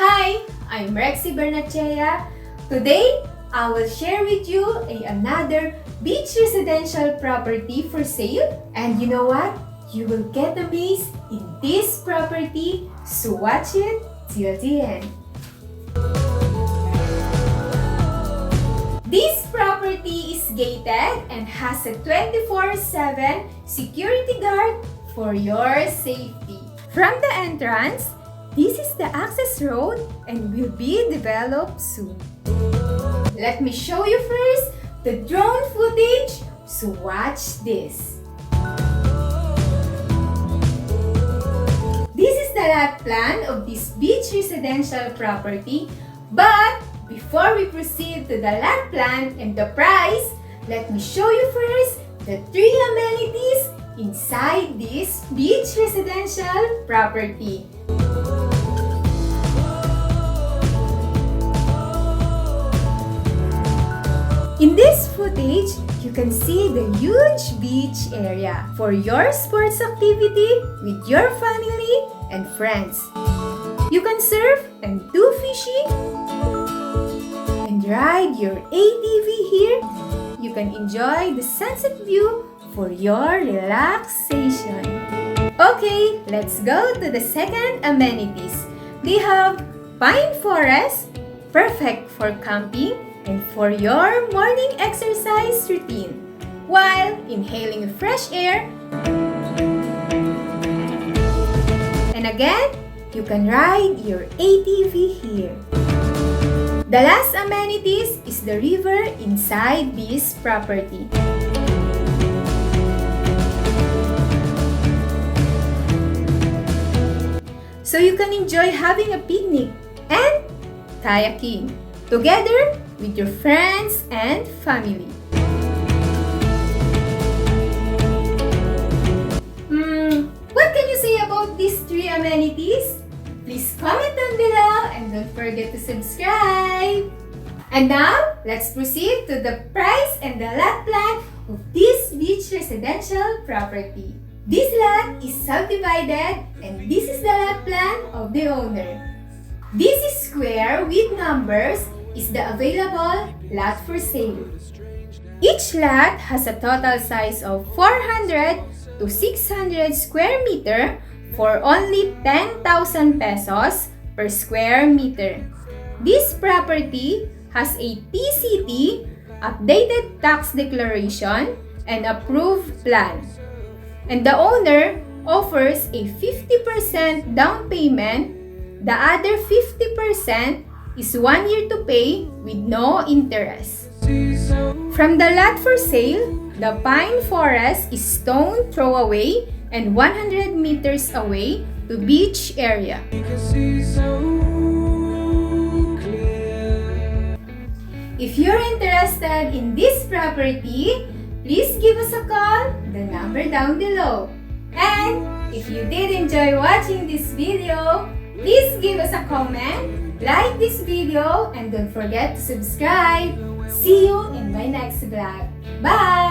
Hi, I'm Rexy Bernachea. Today, I will share with you another beach residential property for sale. And you know what? You will get amazed in this property, so watch it till the end. This property is gated and has a 24/7 security guard for your safety. From the entrance, this is the access road and will be developed soon. Let me show you first the drone footage, so watch this. This is the lot plan of this beach residential property, but before we proceed to the lot plan and the price, let me show you first the 3 amenities inside this beach residential property. In this footage, you can see the huge beach area for your sports activity with your family and friends. You can surf and do fishing and ride your ATV here. You can enjoy the sunset view for your relaxation. Okay, let's go to the second amenities. They have pine forest, perfect for camping and for your morning exercise routine while inhaling fresh air. And again, you can ride your ATV here. The last amenities is the river inside this property. So you can enjoy having a picnic and kayaking together with your friends and family. What can you say about these 3 amenities? Please comment down below and don't forget to subscribe. And now, let's proceed to the price and the lot plan of this beach residential property. This lot is subdivided and this is the lot plan of the owner. This is square with numbers is the available lot for sale. Each lot has a total size of 400 to 600 square meter for only 10,000 pesos per square meter. This property has a TCT, updated tax declaration, and approved plan. And the owner offers a 50% down payment. The other 50% is 1 year to pay with no interest. From the lot for sale, the pine forest is stone throw away and 100 meters away to beach area. If you're interested in this property, please give us a call, the number down below. And if you did enjoy watching this video, please give us a comment, like this video, and don't forget to subscribe. See you in my next vlog. Bye!